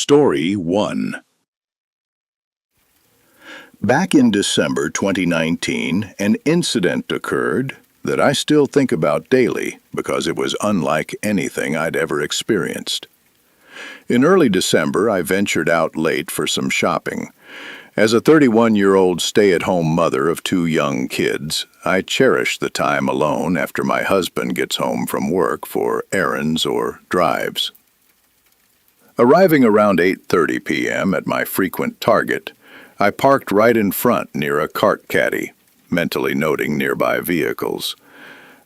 Story 1. Back in December 2019, an incident occurred that I still think about daily because it was unlike anything I'd ever experienced. In early December, I ventured out late for some shopping. As a 31-year-old stay-at-home mother of 2 young kids, I cherish the time alone after my husband gets home from work for errands or drives. Arriving around 8:30 p.m. at my frequent Target, I parked right in front near a cart caddy, mentally noting nearby vehicles.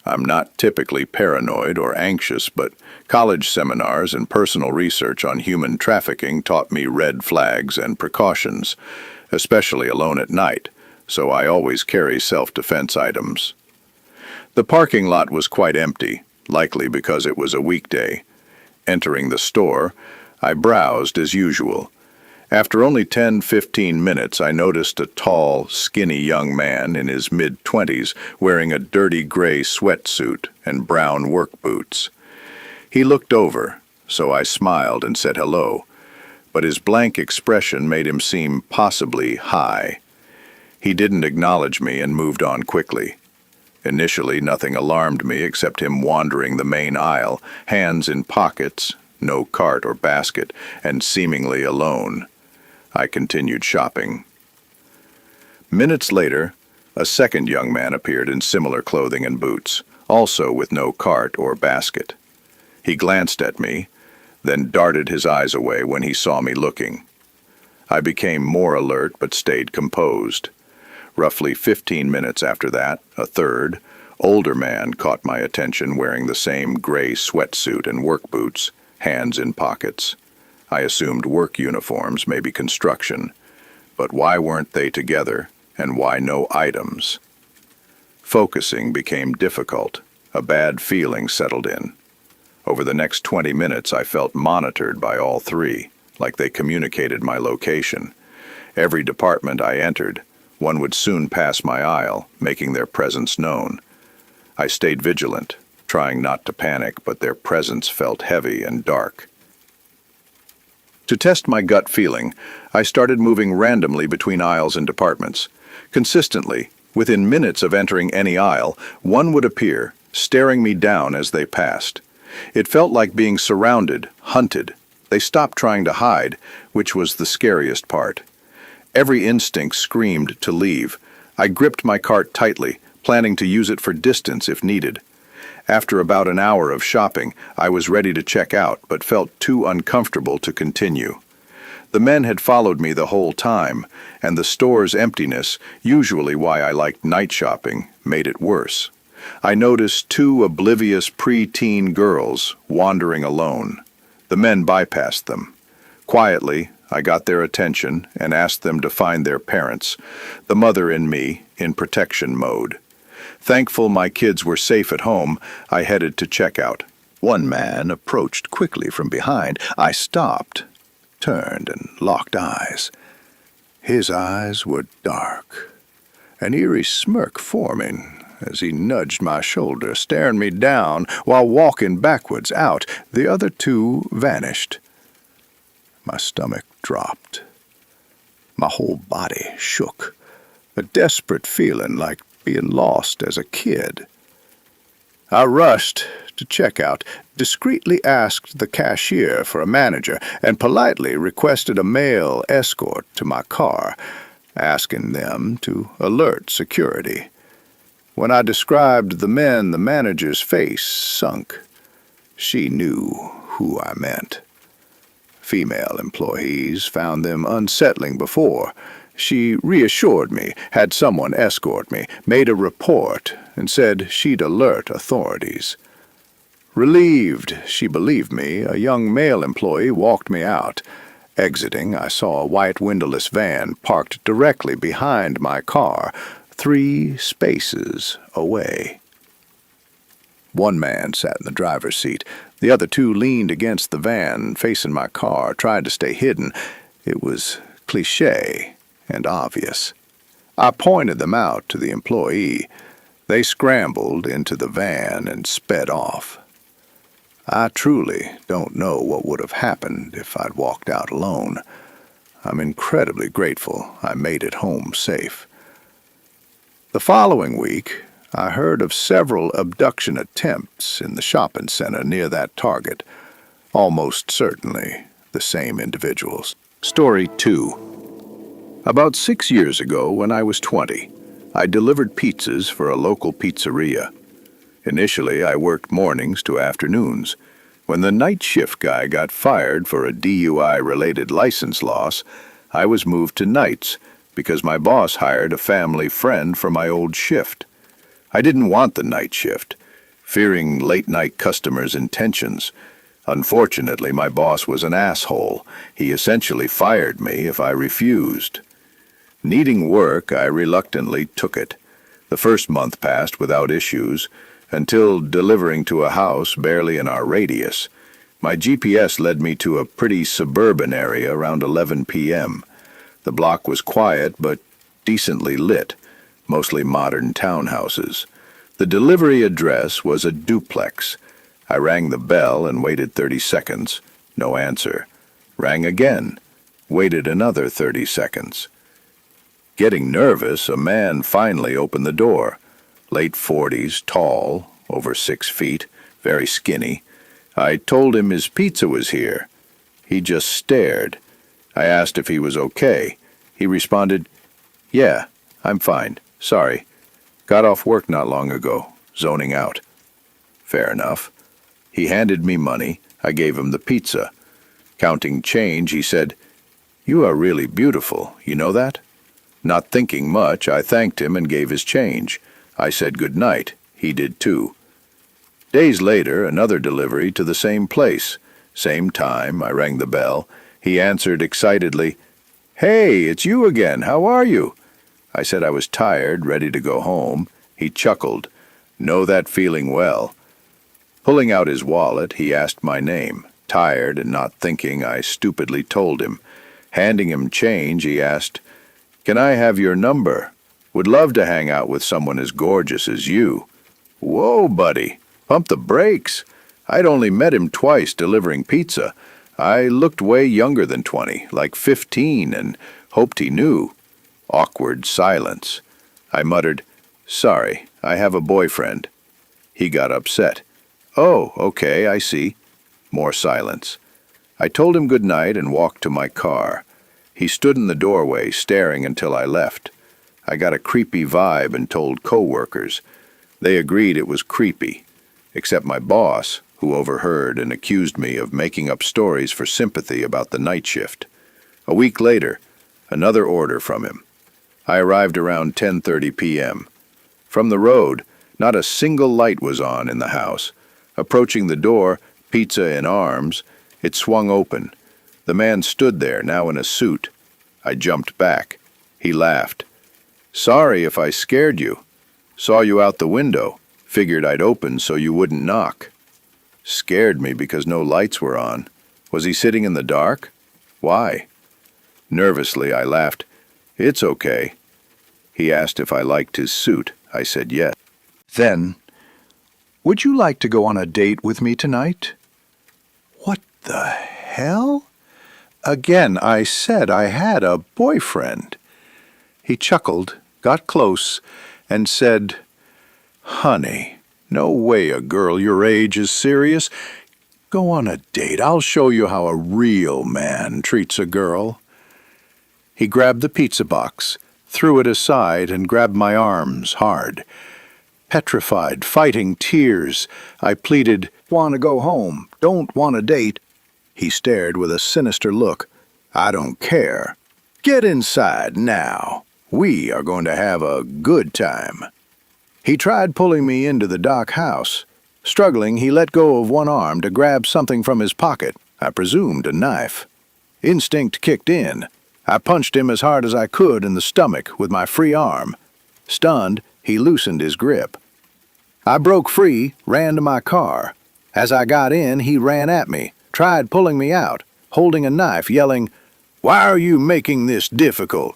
I'm not typically paranoid or anxious, but college seminars and personal research on human trafficking taught me red flags and precautions, especially alone at night, so I always carry self-defense items. The parking lot was quite empty, likely because it was a weekday. Entering the store, I browsed as usual. After only 10-15 minutes, I noticed a tall, skinny young man in his mid-20s wearing a dirty gray sweatsuit and brown work boots. He looked over, so I smiled and said hello, but his blank expression made him seem possibly high. He didn't acknowledge me and moved on quickly. Initially, nothing alarmed me except him wandering the main aisle, hands in pockets, no cart or basket, and seemingly alone. I continued shopping. Minutes later, a second young man appeared in similar clothing and boots, also with no cart or basket. He glanced at me, then darted his eyes away when he saw me looking. I became more alert but stayed composed. Roughly 15 minutes after that, a third, older man caught my attention wearing the same gray sweatsuit and work boots, hands in pockets. I assumed work uniforms, maybe construction, but why weren't they together, and why no items? Focusing became difficult. A bad feeling settled in. Over the next 20 minutes, I felt monitored by all three, like they communicated my location. Every department I entered, one would soon pass my aisle, making their presence known. I stayed vigilant, trying not to panic, but their presence felt heavy and dark. To test my gut feeling, I started moving randomly between aisles and departments. Consistently, within minutes of entering any aisle, one would appear, staring me down as they passed. It felt like being surrounded, hunted. They stopped trying to hide, which was the scariest part. Every instinct screamed to leave. I gripped my cart tightly, planning to use it for distance if needed. After about an hour of shopping, I was ready to check out, but felt too uncomfortable to continue. The men had followed me the whole time, and the store's emptiness, usually why I liked night shopping, made it worse. I noticed 2 oblivious pre-teen girls wandering alone. The men bypassed them. Quietly, I got their attention and asked them to find their parents, the mother in me in protection mode. Thankful my kids were safe at home, I headed to checkout. One man approached quickly from behind. I stopped, turned, and locked eyes. His eyes were dark, an eerie smirk forming as he nudged my shoulder, staring me down while walking backwards out. The other 2 vanished. My stomach dropped. My whole body shook, a desperate feeling like being lost as a kid. I rushed to checkout, discreetly asked the cashier for a manager, and politely requested a male escort to my car, asking them to alert security. When I described the men, the manager's face sunk. She knew who I meant. Female employees found them unsettling before. She reassured me, had someone escort me, made a report, and said she'd alert authorities. Relieved she believed me, a young male employee walked me out. Exiting, I saw a white windowless van parked directly behind my car, 3 spaces away. One man sat in the driver's seat. The other 2 leaned against the van, facing my car, tried to stay hidden. It was cliché and obvious. I pointed them out to the employee. They scrambled into the van and sped off. I truly don't know what would have happened if I'd walked out alone. I'm incredibly grateful I made it home safe. The following week, I heard of several abduction attempts in the shopping center near that Target. Almost certainly the same individuals. Story 2. About 6 years ago, when I was 20, I delivered pizzas for a local pizzeria. Initially, I worked mornings to afternoons. When the night shift guy got fired for a DUI-related license loss, I was moved to nights because my boss hired a family friend for my old shift. I didn't want the night shift, fearing late-night customers' intentions. Unfortunately, my boss was an asshole. He essentially fired me if I refused. Needing work, I reluctantly took it. The first month passed without issues, until delivering to a house barely in our radius. My GPS led me to a pretty suburban area around 11 p.m. The block was quiet but decently lit, mostly modern townhouses. The delivery address was a duplex. I rang the bell and waited 30 seconds. No answer. Rang again. Waited another 30 seconds. Getting nervous, a man finally opened the door. Late 40s, tall, over 6 feet, very skinny. I told him his pizza was here. He just stared. I asked if he was okay. He responded, "Yeah, I'm fine. Sorry. Got off work not long ago. Zoning out." Fair enough. He handed me money. I gave him the pizza. Counting change, he said, "You are really beautiful. You know that?" Not thinking much, I thanked him and gave his change. I said good night. He did too. Days later, another delivery to the same place. Same time, I rang the bell. He answered excitedly, "Hey, it's you again. How are you?" I said I was tired, ready to go home. He chuckled. Know that feeling well. Pulling out his wallet, he asked my name. Tired and not thinking, I stupidly told him. Handing him change, he asked, "Can I have your number? Would love to hang out with someone as gorgeous as you." Whoa, buddy. Pump the brakes. I'd only met him twice delivering pizza. I looked way younger than 20, like 15, and hoped he knew. Awkward silence. I muttered, "Sorry, I have a boyfriend." He got upset. "Oh, okay, I see." More silence. I told him good night and walked to my car. He stood in the doorway, staring until I left. I got a creepy vibe and told coworkers. They agreed it was creepy, except my boss, who overheard and accused me of making up stories for sympathy about the night shift. A week later, another order from him. I arrived around 10:30 p.m. From the road, not a single light was on in the house. Approaching the door, pizza in arms, it swung open. The man stood there, now in a suit. I jumped back. He laughed. "Sorry if I scared you. Saw you out the window. Figured I'd open so you wouldn't knock." Scared me because no lights were on. Was he sitting in the dark? Why? Nervously, I laughed. "It's okay." He asked if I liked his suit. I said yes. Then, "Would you like to go on a date with me tonight?" What the hell? Again, I said I had a boyfriend. He chuckled, got close, and said, "Honey, no way a girl your age is serious. Go on a date. I'll show you how a real man treats a girl." He grabbed the pizza box, threw it aside, and grabbed my arms hard. Petrified, fighting tears, I pleaded, "Want to go home, don't want a date." He stared with a sinister look. "I don't care. Get inside now. We are going to have a good time." He tried pulling me into the dark house. Struggling, he let go of one arm to grab something from his pocket, I presumed a knife. Instinct kicked in. I punched him as hard as I could in the stomach with my free arm. Stunned, he loosened his grip. I broke free, ran to my car. As I got in, he ran at me, tried pulling me out, holding a knife, yelling, "Why are you making this difficult?"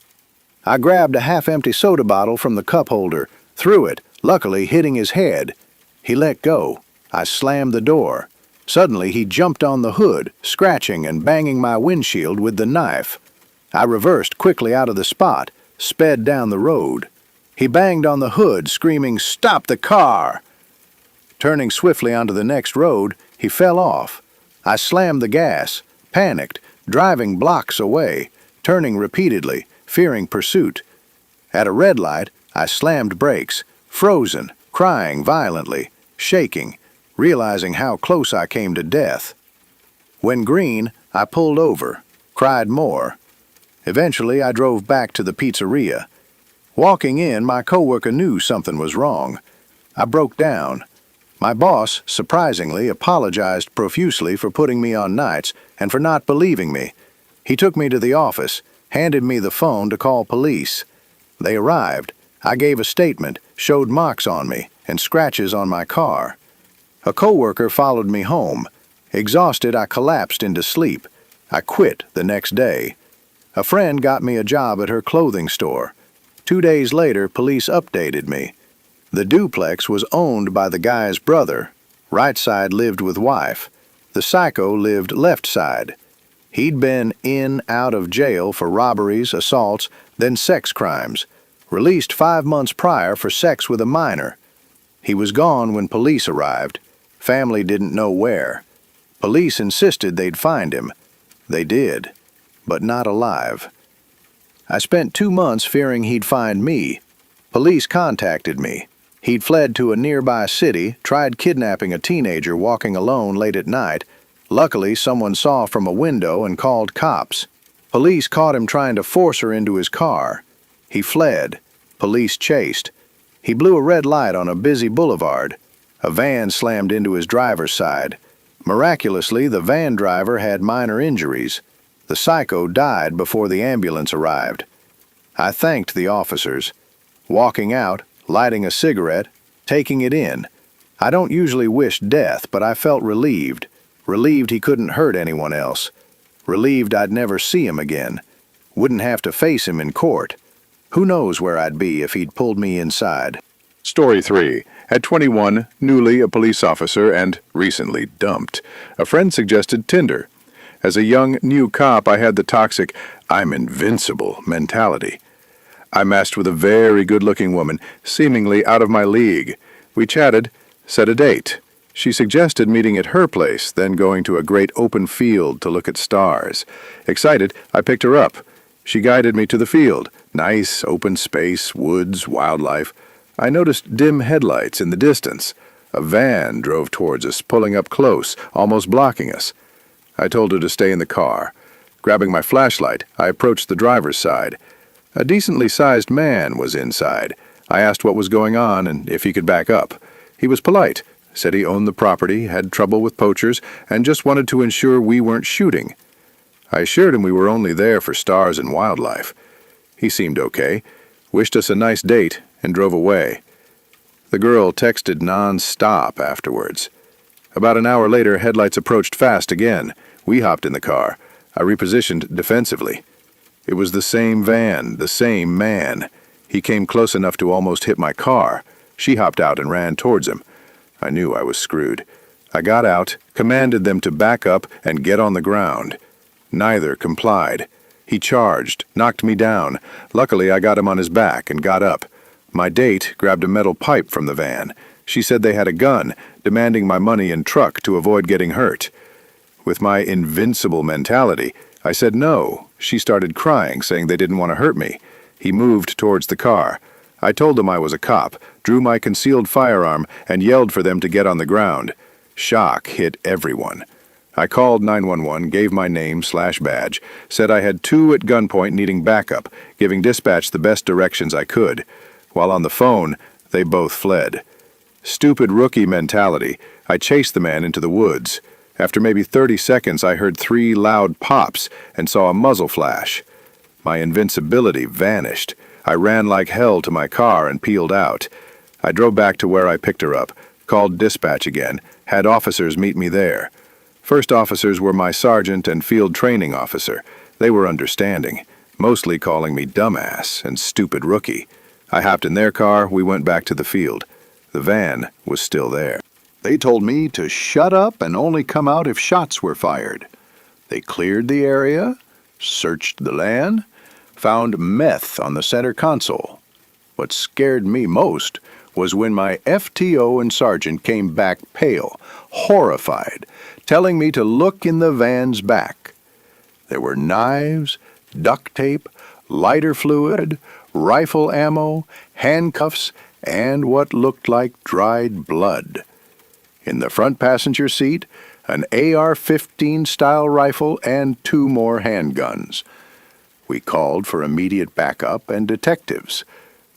I grabbed a half-empty soda bottle from the cup holder, threw it, luckily hitting his head. He let go. I slammed the door. Suddenly, he jumped on the hood, scratching and banging my windshield with the knife. I reversed quickly out of the spot, sped down the road. He banged on the hood, screaming, "Stop the car!" Turning swiftly onto the next road, he fell off. I slammed the gas, panicked, driving blocks away, turning repeatedly, fearing pursuit. At a red light, I slammed brakes, frozen, crying violently, shaking, realizing how close I came to death. When green, I pulled over, cried more. Eventually, I drove back to the pizzeria. Walking in, my coworker knew something was wrong. I broke down. My boss, surprisingly, apologized profusely for putting me on nights and for not believing me. He took me to the office, handed me the phone to call police. They arrived. I gave a statement, showed marks on me, and scratches on my car. A coworker followed me home. Exhausted, I collapsed into sleep. I quit the next day. A friend got me a job at her clothing store. 2 days later, police updated me. The duplex was owned by the guy's brother. Right side lived with wife. The psycho lived left side. He'd been in, out of jail for robberies, assaults, then sex crimes. Released 5 months prior for sex with a minor. He was gone when police arrived. Family didn't know where. Police insisted they'd find him. They did, but not alive. I spent 2 months fearing he'd find me. Police contacted me. He'd fled to a nearby city, tried kidnapping a teenager walking alone late at night. Luckily, someone saw from a window and called cops. Police caught him trying to force her into his car. He fled. Police chased. He blew a red light on a busy boulevard. A van slammed into his driver's side. Miraculously, the van driver had minor injuries. The psycho died before the ambulance arrived. I thanked the officers. Walking out, lighting a cigarette, taking it in. I don't usually wish death, but I felt relieved. Relieved he couldn't hurt anyone else. Relieved I'd never see him again. Wouldn't have to face him in court. Who knows where I'd be if he'd pulled me inside. Story 3. At 21, newly a police officer and recently dumped, a friend suggested Tinder. As a young, new cop, I had the toxic, "I'm invincible" mentality. I messed with a very good-looking woman, seemingly out of my league. We chatted, set a date. She suggested meeting at her place, then going to a great open field to look at stars. Excited, I picked her up. She guided me to the field. Nice, open space, woods, wildlife. I noticed dim headlights in the distance. A van drove towards us, pulling up close, almost blocking us. I told her to stay in the car. Grabbing my flashlight, I approached the driver's side. A decently sized man was inside. I asked what was going on and if he could back up. He was polite, said he owned the property, had trouble with poachers, and just wanted to ensure we weren't shooting. I assured him we were only there for stars and wildlife. He seemed okay, wished us a nice date, and drove away. The girl texted non-stop afterwards. About an hour later, headlights approached fast again. We hopped in the car. I repositioned defensively. It was the same van, the same man. He came close enough to almost hit my car. She hopped out and ran towards him. I knew I was screwed. I got out, commanded them to back up and get on the ground. Neither complied. He charged, knocked me down. Luckily, I got him on his back and got up. My date grabbed a metal pipe from the van. She said they had a gun, demanding my money and truck to avoid getting hurt. With my invincible mentality, I said no. She started crying, saying they didn't want to hurt me. He moved towards the car. I told them I was a cop, drew my concealed firearm, and yelled for them to get on the ground. Shock hit everyone. I called 911, gave my name/badge, said I had 2 at gunpoint needing backup, giving dispatch the best directions I could. While on the phone, they both fled. Stupid rookie mentality, I chased the man into the woods. After maybe 30 seconds, I heard 3 loud pops and saw a muzzle flash. My invincibility vanished. I ran like hell to my car and peeled out. I drove back to where I picked her up, called dispatch again, had officers meet me there. First officers were my sergeant and field training officer. They were understanding, mostly calling me dumbass and stupid rookie. I hopped in their car, we went back to the field. The van was still there. They told me to shut up and only come out if shots were fired. They cleared the area, searched the LAN, found meth on the center console. What scared me most was when my FTO and sergeant came back pale, horrified, telling me to look in the van's back. There were knives, duct tape, lighter fluid, rifle ammo, handcuffs, and what looked like dried blood. In the front passenger seat, an AR-15 style rifle and 2 more handguns. We called for immediate backup and detectives.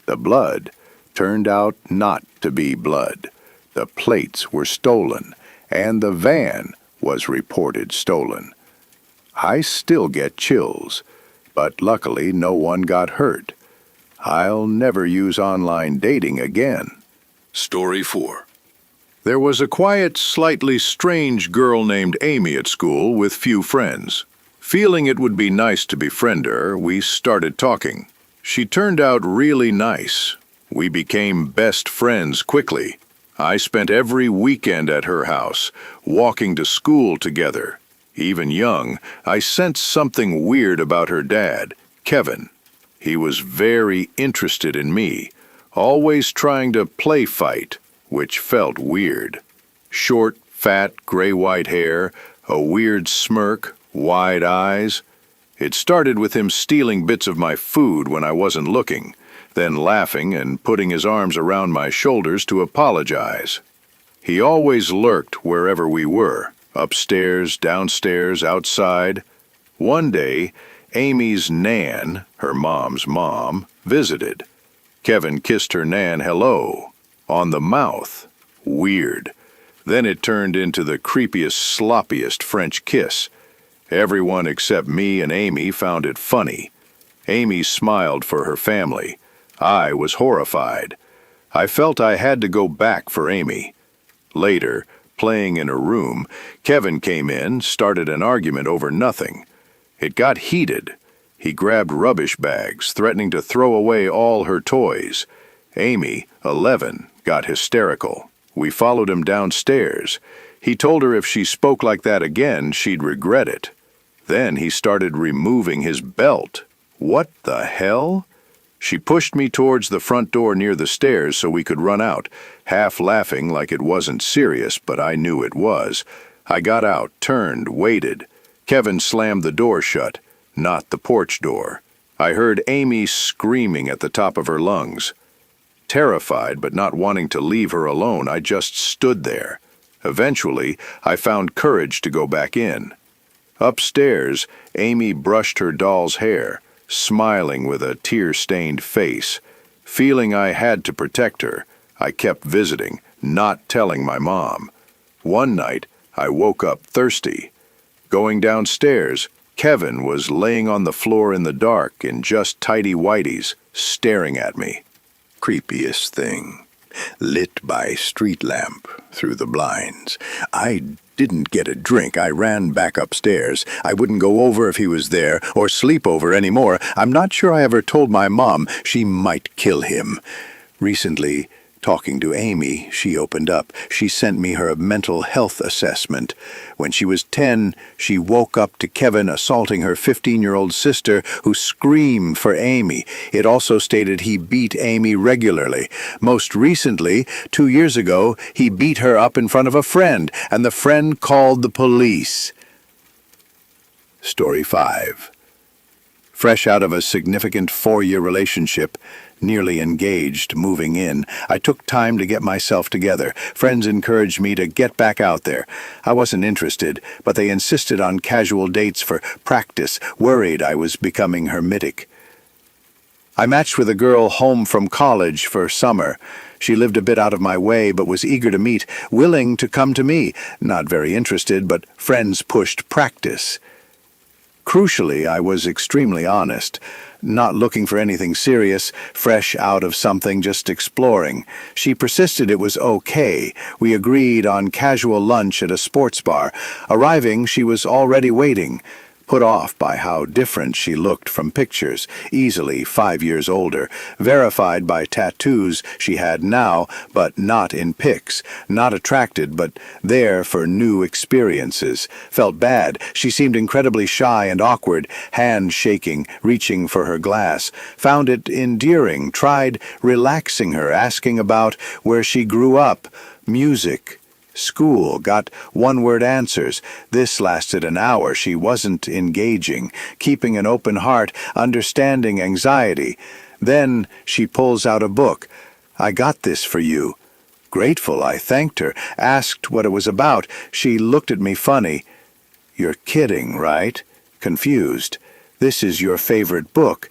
The blood turned out not to be blood. The plates were stolen, and the van was reported stolen. I still get chills, but luckily no one got hurt. I'll never use online dating again. Story 4. There was a quiet, slightly strange girl named Amy at school with few friends. Feeling it would be nice to befriend her, we started talking. She turned out really nice. We became best friends quickly. I spent every weekend at her house, walking to school together. Even young, I sensed something weird about her dad, Kevin. He was very interested in me, always trying to play fight, which felt weird. Short, fat, gray-white hair, a weird smirk, wide eyes. It started with him stealing bits of my food when I wasn't looking, then laughing and putting his arms around my shoulders to apologize. He always lurked wherever we were, upstairs, downstairs, outside. One day, Amy's Nan, her mom's mom, visited. Kevin kissed her Nan hello, on the mouth. Weird. Then it turned into the creepiest, sloppiest French kiss. Everyone except me and Amy found it funny. Amy smiled for her family. I was horrified. I felt I had to go back for Amy. Later, playing in her room, Kevin came in, started an argument over nothing. It got heated. He grabbed rubbish bags, threatening to throw away all her toys. Amy, 11, got hysterical. We followed him downstairs. He told her if she spoke like that again, she'd regret it. Then he started removing his belt. What the hell? She pushed me towards the front door near the stairs so we could run out, half laughing like it wasn't serious, but I knew it was. I got out, turned, waited. Kevin slammed the door shut, not the porch door. I heard Amy screaming at the top of her lungs. Terrified but not wanting to leave her alone, I just stood there. Eventually, I found courage to go back in. Upstairs, Amy brushed her doll's hair, smiling with a tear-stained face. Feeling I had to protect her, I kept visiting, not telling my mom. One night, I woke up thirsty. Going downstairs, Kevin was laying on the floor in the dark in just tidy whities, staring at me. Creepiest thing. Lit by street lamp through the blinds. I didn't get a drink. I ran back upstairs. I wouldn't go over if he was there or sleep over anymore. I'm not sure I ever told my mom. She might kill him. Recently, talking to Amy, she opened up. She sent me her mental health assessment. When she was 10, she woke up to Kevin assaulting her 15-year-old sister, who screamed for Amy. It also stated he beat Amy regularly. Most recently, 2 years ago, he beat her up in front of a friend, and the friend called the police. Story 5. Fresh out of a significant 4-year relationship, nearly engaged, moving in, I took time to get myself together. Friends encouraged me to get back out there. I wasn't interested, but they insisted on casual dates for practice, worried I was becoming hermetic. I matched with a girl home from college for summer. She lived a bit out of my way, but was eager to meet, willing to come to me. Not very interested, but friends pushed practice. Crucially, I was extremely honest, not looking for anything serious, fresh out of something, just exploring. She persisted it was okay. We agreed on casual lunch at a sports bar. Arriving, she was already waiting. put off by how different she looked from pictures, easily 5 years older, verified by tattoos she had now, but not in pics, not attracted, but there for new experiences. Felt bad. She seemed incredibly shy and awkward, hands shaking, reaching for her glass. Found it endearing, tried relaxing her, asking about where she grew up, music, school, got one-word answers. This lasted an hour. She wasn't engaging, keeping an open heart, understanding anxiety. Then she pulls out a book. "I got this for you." Grateful, I thanked her, asked what it was about. She looked at me funny. "You're kidding, right?" Confused. "This is your favorite book."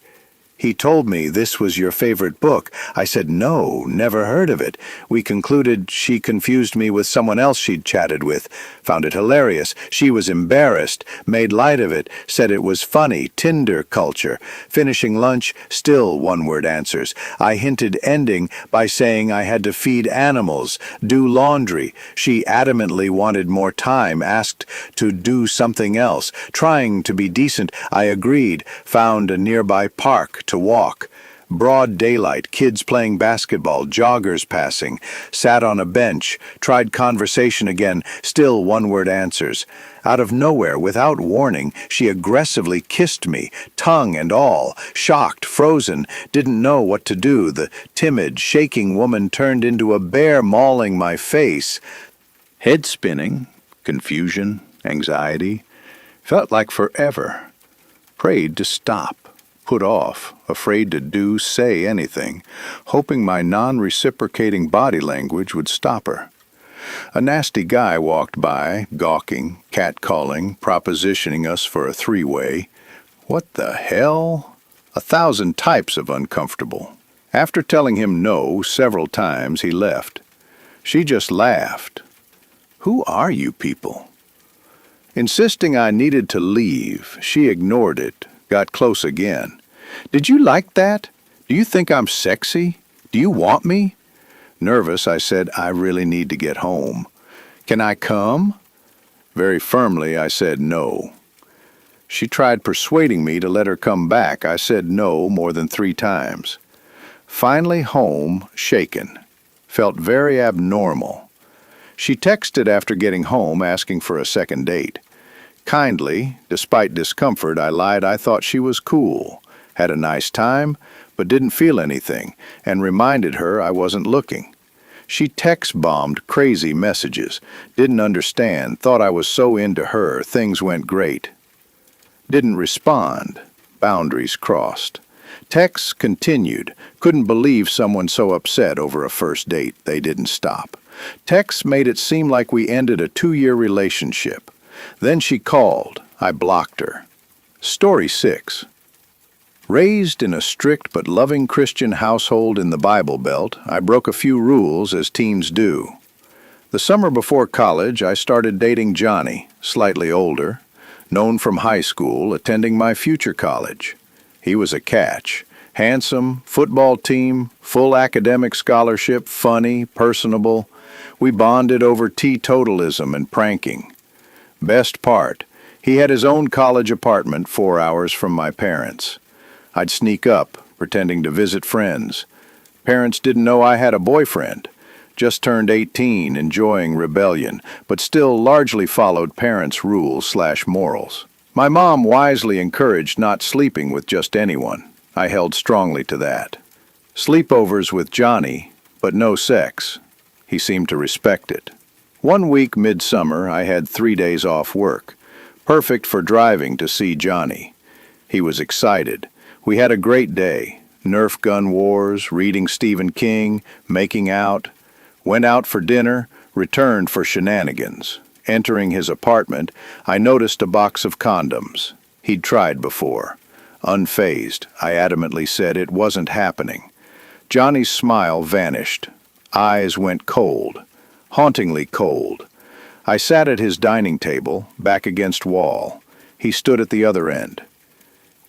"He told me this was your favorite book." I said no, never heard of it. We concluded she confused me with someone else she'd chatted with. Found it hilarious. She was embarrassed, made light of it, said it was funny, Tinder culture. Finishing lunch, still one-word answers. I hinted ending by saying I had to feed animals, do laundry. She adamantly wanted more time, asked to do something else. Trying to be decent, I agreed, found a nearby park to walk. Broad daylight, kids playing basketball, joggers passing. Sat on a bench, tried conversation again, still one-word answers. Out of nowhere, without warning, she aggressively kissed me, tongue and all. Shocked, frozen, didn't know what to do. The timid, shaking woman turned into a bear mauling my face. Head spinning, confusion, anxiety. Felt like forever. Prayed to stop. Put off, afraid to do, say anything, hoping my non-reciprocating body language would stop her. A nasty guy walked by, gawking, catcalling, propositioning us for a three-way. What the hell? 1,000 types of uncomfortable. After telling him no several times, he left. She just laughed. "Who are you people?" Insisting I needed to leave, she ignored it. Got close again. "Did you like that? Do you think I'm sexy? Do you want me?" Nervous, I said, "I really need to get home." "Can I come?" Very firmly, I said no. She tried persuading me to let her come back. I said no more than 3 times. Finally home, shaken. Felt very abnormal. She texted after getting home, asking for a second date. Kindly, despite discomfort, I lied I thought she was cool, had a nice time, but didn't feel anything, and reminded her I wasn't looking. She text-bombed crazy messages, didn't understand, thought I was so into her, things went great. Didn't respond, boundaries crossed. Texts continued, couldn't believe someone so upset over a first date they didn't stop. Texts made it seem like we ended a 2-year relationship. Then she called. I blocked her. Story 6. Raised in a strict but loving Christian household in the Bible Belt, I broke a few rules as teens do. The summer before college, I started dating Johnny, slightly older, known from high school, attending my future college. He was a catch. Handsome, football team, full academic scholarship, funny, personable. We bonded over teetotalism and pranking. Best part, he had his own college apartment 4 hours from my parents. I'd sneak up, pretending to visit friends. Parents didn't know I had a boyfriend. Just turned 18, enjoying rebellion, but still largely followed parents' rules/morals. My mom wisely encouraged not sleeping with just anyone. I held strongly to that. Sleepovers with Johnny, but no sex. He seemed to respect it. 1 week midsummer, I had 3 days off work. Perfect for driving to see Johnny. He was excited. We had a great day. Nerf gun wars, reading Stephen King, making out. Went out for dinner, returned for shenanigans. Entering his apartment, I noticed a box of condoms. He'd tried before. Unfazed, I adamantly said it wasn't happening. Johnny's smile vanished. Eyes went cold. Hauntingly cold. I sat at his dining table, back against wall. He stood at the other end.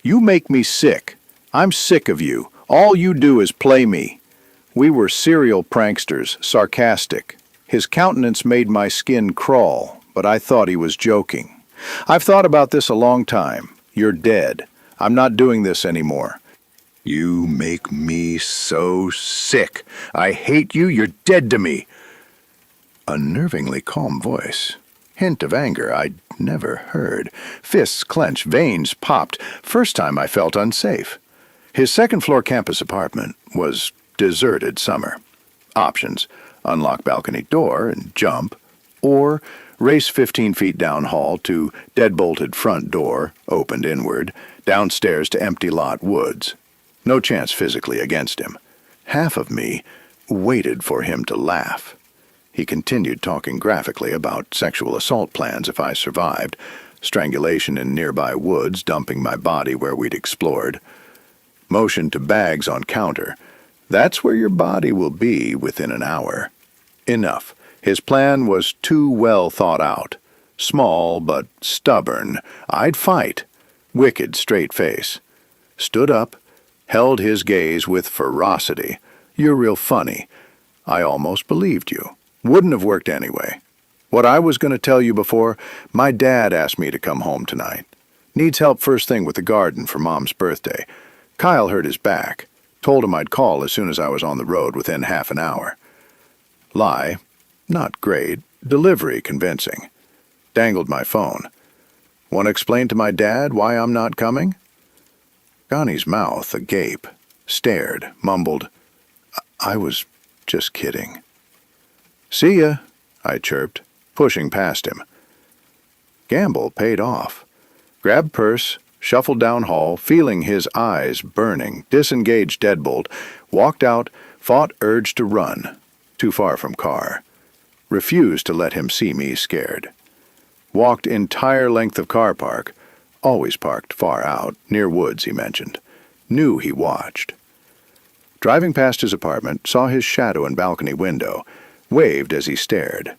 "You make me sick. I'm sick of you. All you do is play me." We were serial pranksters, sarcastic. His countenance made my skin crawl, but I thought he was joking. I've thought about this a long time. You're dead. I'm not doing this anymore. You make me so sick. I hate you. You're dead to me. Unnervingly calm voice. Hint of anger I'd never heard. Fists clenched, veins popped. First time I felt unsafe. His second-floor campus apartment was deserted summer. Options: unlock balcony door and jump, or race 15 feet down hall to deadbolted front door, opened inward, downstairs to empty lot woods. No chance physically against him. Half of me waited for him to laugh. He continued talking graphically about sexual assault plans if I survived, strangulation in nearby woods, dumping my body where we'd explored. Motion to bags on counter. That's where your body will be within an hour. Enough. His plan was too well thought out. Small but stubborn. I'd fight. Wicked straight face. Stood up, held his gaze with ferocity. You're real funny. I almost believed you. Wouldn't have worked anyway. What I was going to tell you before, my dad asked me to come home tonight. Needs help first thing with the garden for Mom's birthday. Kyle hurt his back. Told him I'd call as soon as I was on the road within half an hour. Lie. Not great. Delivery convincing. Dangled my phone. Want to explain to my dad why I'm not coming? Connie's mouth agape. Stared. Mumbled. I was just kidding. See ya, I chirped, pushing past him. Gamble paid off. Grabbed purse, shuffled down hall, feeling his eyes burning, disengaged deadbolt, walked out, fought urge to run, too far from car. Refused to let him see me scared. Walked entire length of car park, always parked far out, near woods, he mentioned. Knew he watched. Driving past his apartment, saw his shadow in balcony window, waved as he stared.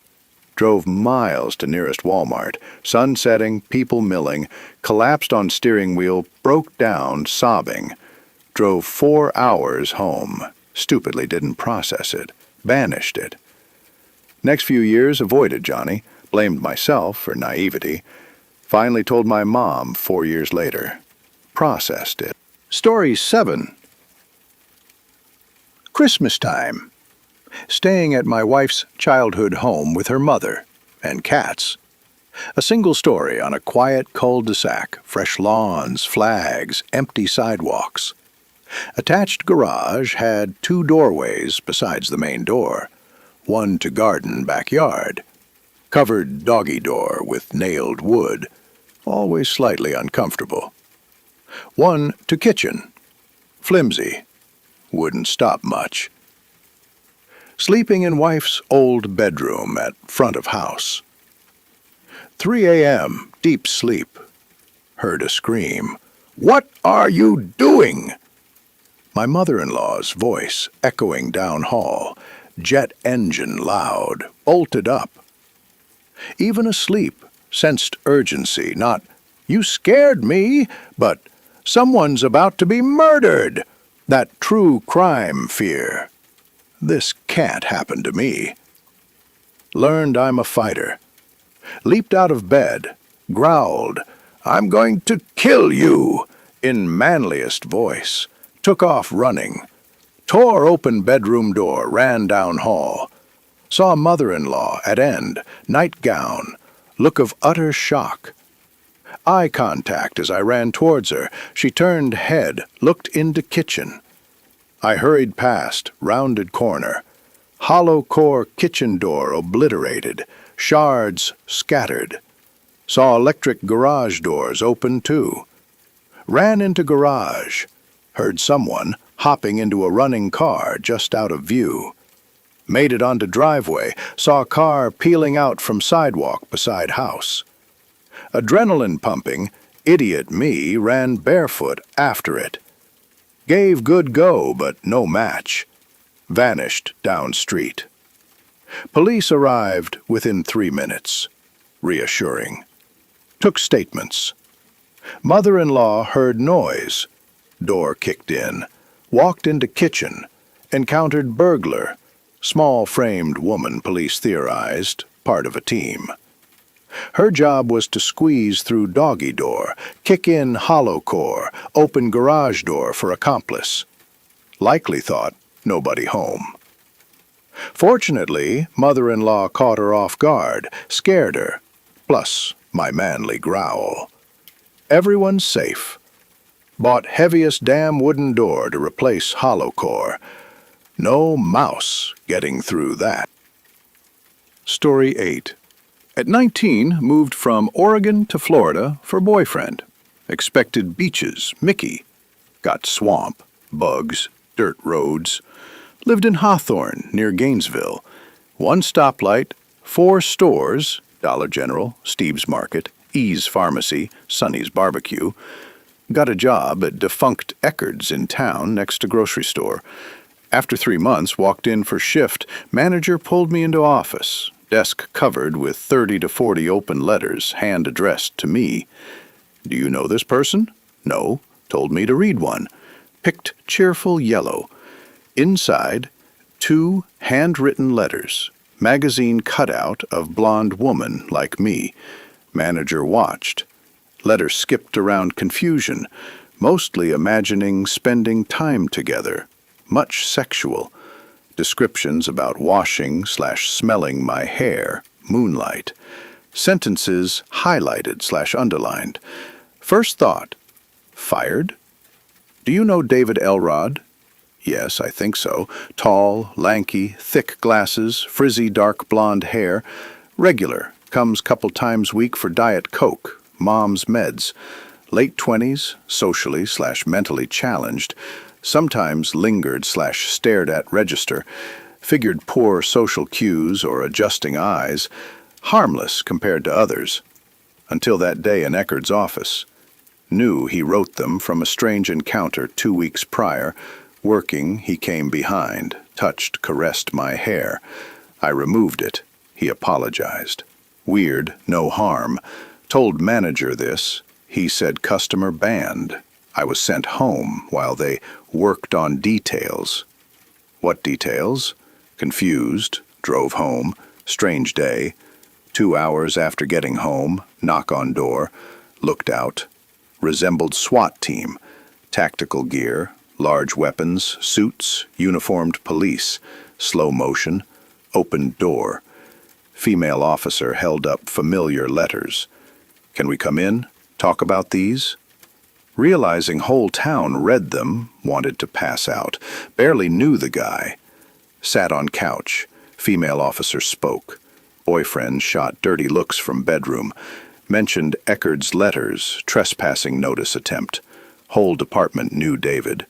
Drove miles to nearest Walmart, sun setting, people milling, collapsed on steering wheel, broke down, sobbing. Drove 4 hours home, stupidly didn't process it, banished it. Next few years avoided Johnny, blamed myself for naivety. Finally told my mom 4 years later. Processed it. Story 7. Christmas time. Staying at my wife's childhood home with her mother and cats. A single story on a quiet cul-de-sac, fresh lawns, flags, empty sidewalks. Attached garage had 2 doorways besides the main door, one to garden backyard. Covered doggy door with nailed wood, always slightly uncomfortable. One to kitchen, flimsy, wouldn't stop much. Sleeping in wife's old bedroom at front of house. 3 a.m., deep sleep. Heard a scream. "What are you doing?" My mother-in-law's voice echoing down hall, jet engine loud, bolted up. Even asleep, sensed urgency, not, "You scared me," but, "Someone's about to be murdered." That true crime fear. This can't happen to me. Learned I'm a fighter. Leaped out of bed, growled, "I'm going to kill you," in manliest voice. Took off running. Tore open bedroom door, ran down hall. Saw mother-in-law at end, nightgown, look of utter shock. Eye contact as I ran towards her. She turned head, looked into kitchen. I hurried past, rounded corner. Hollow core kitchen door obliterated, shards scattered. Saw electric garage doors open too. Ran into garage. Heard someone hopping into a running car just out of view. Made it onto driveway, saw car peeling out from sidewalk beside house. Adrenaline pumping, idiot me ran barefoot after it. Gave good go, but no match. Vanished down street. Police arrived within 3 minutes. Reassuring. Took statements. Mother-in-law heard noise. Door kicked in. Walked into kitchen. Encountered burglar. Small-framed woman, police theorized, part of a team. Her job was to squeeze through doggy door, kick in hollow core, open garage door for accomplice. Likely thought, nobody home. Fortunately, mother-in-law caught her off guard, scared her, plus my manly growl. Everyone's safe. Bought heaviest damn wooden door to replace hollow core. No mouse getting through that. Story 8. At 19, moved from Oregon to Florida for boyfriend. Expected beaches, Mickey. Got swamp, bugs, dirt roads. Lived in Hawthorne, near Gainesville. 1 stoplight, 4 stores, Dollar General, Steve's Market, E's Pharmacy, Sonny's Barbecue. Got a job at defunct Eckerd's in town next to grocery store. After 3 months, walked in for shift. Manager pulled me into office. Desk covered with 30 to 40 open letters, hand addressed to me. Do you know this person? No. Told me to read one. Picked cheerful yellow. Inside, 2 handwritten letters. Magazine cutout of blonde woman like me. Manager watched. Letter skipped around confusion, mostly imagining spending time together. Much sexual. Descriptions about washing/smelling my hair, moonlight. Sentences highlighted/underlined. First thought, fired? Do you know David Elrod? Yes, I think so. Tall, lanky, thick glasses, frizzy dark blonde hair. Regular, comes couple times week for Diet Coke, mom's meds. Late 20s, socially/mentally challenged. Sometimes lingered/stared at register, figured poor social cues or adjusting eyes, harmless compared to others. Until that day in Eckerd's office. Knew he wrote them from a strange encounter 2 weeks prior. Working, he came behind, touched, caressed my hair. I removed it. He apologized. Weird, no harm. Told manager this. He said customer banned. I was sent home while they worked on details. What details? Confused, drove home, strange day. 2 hours after getting home, knock on door, looked out. Resembled SWAT team, tactical gear, large weapons, suits, uniformed police, slow motion, opened door. Female officer held up familiar letters. Can we come in? Talk about these? Realizing whole town read them, wanted to pass out. Barely knew the guy. Sat on couch. Female officer spoke. Boyfriend shot dirty looks from bedroom. Mentioned Eckerd's letters, trespassing notice attempt. Whole department knew David.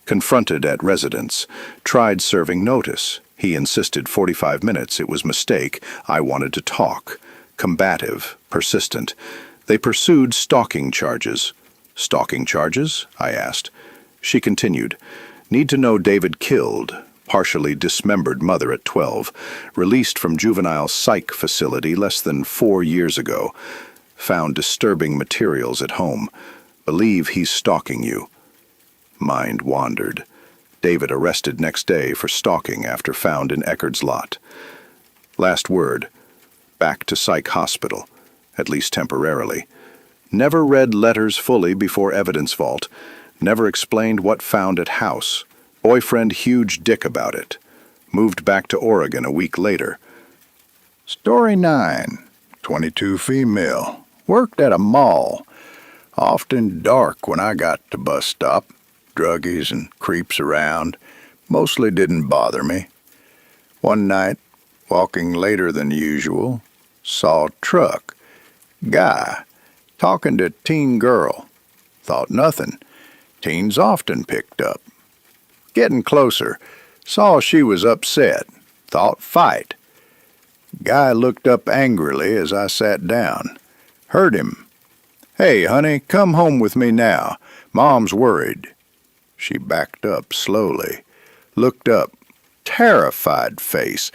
Confronted at residence. Tried serving notice. He insisted 45 minutes it was mistake. I wanted to talk. Combative, persistent. They pursued stalking charges. Stalking charges? I asked. She continued. Need to know David killed. Partially dismembered mother at 12. Released from juvenile psych facility less than 4 years ago. Found disturbing materials at home. Believe he's stalking you. Mind wandered. David arrested next day for stalking after found in Eckerd's lot. Last word. Back to psych hospital. At least temporarily. Never read letters fully before evidence vault. Never explained what found at house. Boyfriend huge dick about it. Moved back to Oregon a week later. Story 9. 22 female. Worked at a mall. Often dark when I got to bus stop. Druggies and creeps around. Mostly didn't bother me. One night, walking later than usual, saw truck. Guy. Talking to teen girl. Thought nothing. Teens often picked up. Getting closer. Saw she was upset. Thought fight. Guy looked up angrily as I sat down. Heard him. Hey, honey, come home with me now. Mom's worried. She backed up slowly. Looked up. Terrified face.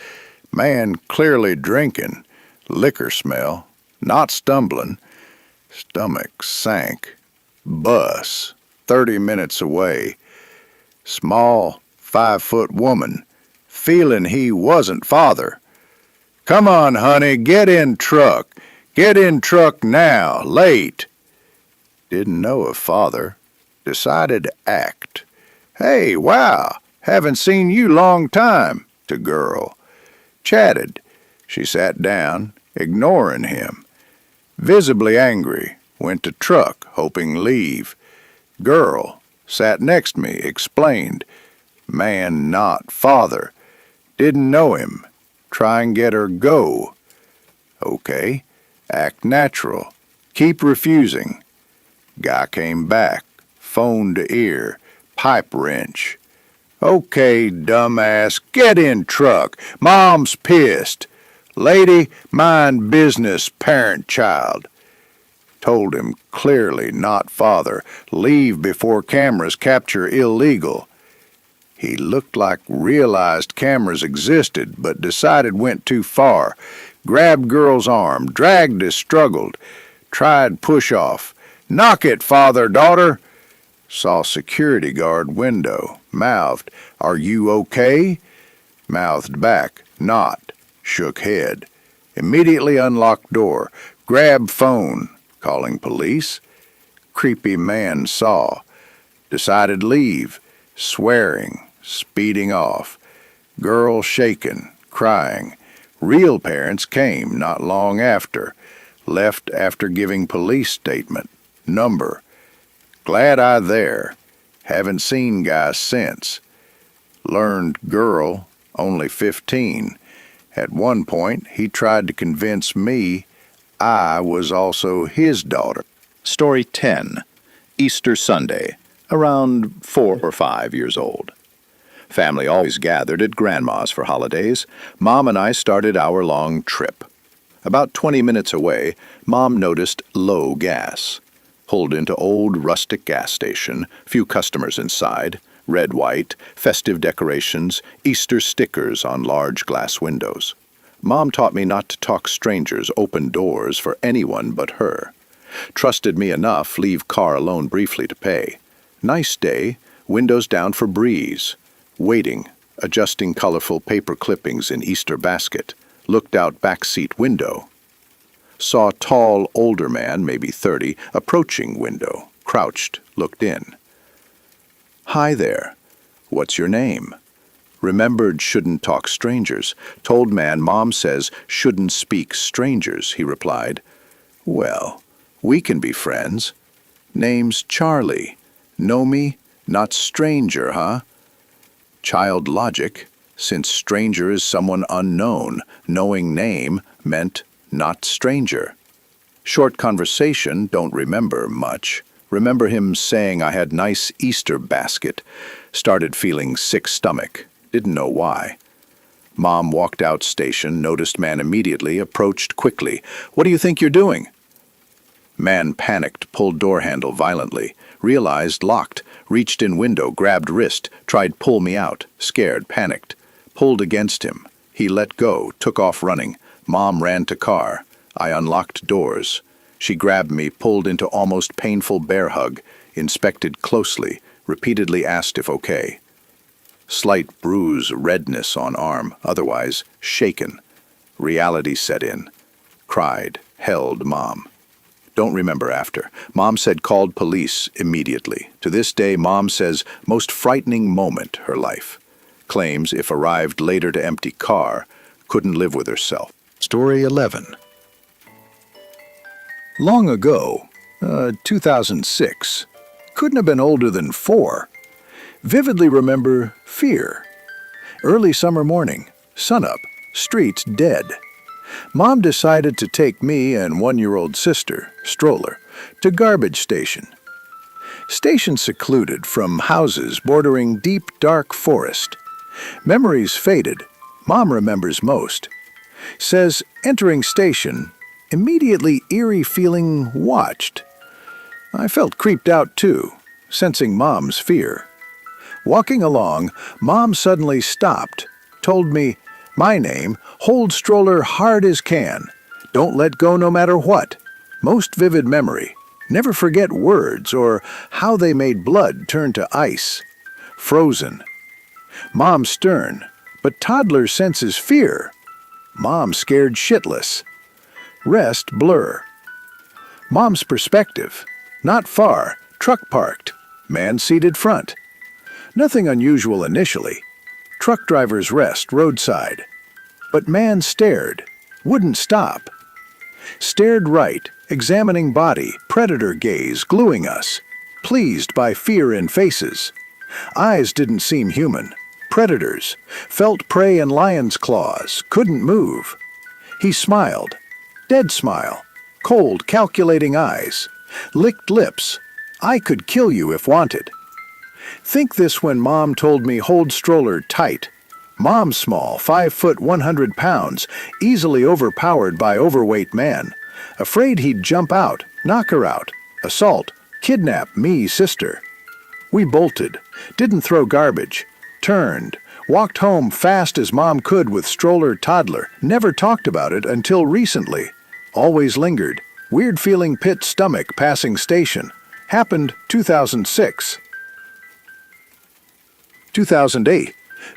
Man clearly drinking. Liquor smell. Not stumbling. Stomach sank. Bus. 30 minutes away. Small, 5-foot woman. Feeling he wasn't father. Come on, honey, get in truck. Get in truck now, late. Didn't know of father. Decided to act. Hey, wow, haven't seen you long time, to girl. Chatted. She sat down, ignoring him. Visibly angry, went to truck, hoping leave. Girl, sat next me, explained. Man not father. Didn't know him. Try and get her go. Okay, act natural. Keep refusing. Guy came back, phone to ear, pipe wrench. Okay, dumbass, get in truck. Mom's pissed. Lady, mind business, parent-child. Told him clearly, not father. Leave before cameras capture illegal. He looked like realized cameras existed, but decided went too far. Grabbed girl's arm, dragged as struggled. Tried push-off. Knock it, father-daughter. Saw security guard window. Mouthed, are you okay? Mouthed back, not. Shook head. Immediately unlocked door. Grabbed phone. Calling police. Creepy man saw. Decided leave. Swearing. Speeding off. Girl shaken. Crying. Real parents came not long after. Left after giving police statement. Number. Glad I there. Haven't seen guy since. Learned girl, only 15. At one point, he tried to convince me I was also his daughter. Story 10. Easter Sunday, around 4 or 5 years old. Family always gathered at Grandma's for holidays. Mom and I started our long trip. About 20 minutes away, Mom noticed low gas. Pulled into old rustic gas station, few customers inside, red-white, festive decorations, Easter stickers on large glass windows. Mom taught me not to talk strangers, open doors for anyone but her. Trusted me enough, leave car alone briefly to pay. Nice day, windows down for breeze. Waiting, adjusting colorful paper clippings in Easter basket. Looked out back seat window. Saw tall, older man, maybe 30, approaching window. Crouched, looked in. Hi there. What's your name? Remembered shouldn't talk strangers. Told man Mom says shouldn't speak strangers, he replied. Well, we can be friends. Name's Charlie. Know me? Not stranger, huh? Child logic, since stranger is someone unknown, knowing name meant not stranger. Short conversation, don't remember much. Remember him saying I had nice Easter basket. Started feeling sick stomach. Didn't know why. Mom walked out station, noticed man immediately, approached quickly. What do you think you're doing? Man panicked, pulled door handle violently. Realized locked. Reached in window, grabbed wrist. Tried pull me out. Scared, panicked. Pulled against him. He let go, took off running. Mom ran to car. I unlocked doors. She grabbed me, pulled into almost painful bear hug. Inspected closely. Repeatedly asked if okay. Slight bruise, redness on arm, otherwise shaken. Reality set in. Cried, held Mom. Don't remember after. Mom said called police immediately. To this day, Mom says most frightening moment her life. Claims if arrived later to empty car, couldn't live with herself. Story 11. Long ago, 2006. Couldn't have been older than 4. Vividly remember fear. Early summer morning, sunup, streets dead. Mom decided to take me and 1-year-old sister, stroller, to garbage station. Station secluded from houses bordering deep, dark forest. Memories faded. Mom remembers most. Says entering station, immediately eerie feeling watched. I felt creeped out too, sensing Mom's fear. Walking along, Mom suddenly stopped, told me, my name, hold stroller hard as can. Don't let go no matter what. Most vivid memory. Never forget words or how they made blood turn to ice. Frozen. Mom stern, but toddler senses fear. Mom scared shitless. Rest blur. Mom's perspective. Not far, truck parked, man seated front. Nothing unusual initially. Truck driver's rest roadside. But man stared, wouldn't stop. Stared right, examining body, predator gaze gluing us. Pleased by fear in faces. Eyes didn't seem human. Predators. Felt prey in lion's claws, couldn't move. He smiled. Dead smile. Cold, calculating eyes. Licked lips. I could kill you if wanted. Think this when Mom told me hold stroller tight. Mom small, 5 foot 100 pounds, easily overpowered by overweight man. Afraid he'd jump out, knock her out, assault, kidnap me, sister. We bolted, didn't throw garbage, turned, walked home fast as Mom could with stroller toddler, never talked about it until recently. Always lingered, weird feeling pit stomach passing station. Happened 2006. 2008.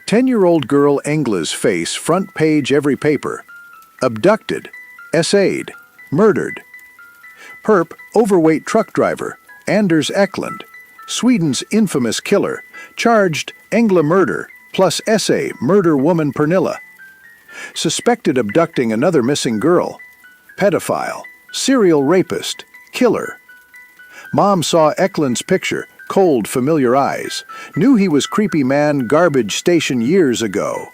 10-year-old girl Engla's face front page every paper. Abducted, essayed, murdered. Perp, overweight truck driver, Anders Eklund. Sweden's infamous killer, charged Engla murder, plus essay murder woman Pernilla. Suspected abducting another missing girl. Pedophile, serial rapist, killer. Mom saw Eklund's picture, cold, familiar eyes. Knew he was creepy man garbage station years ago.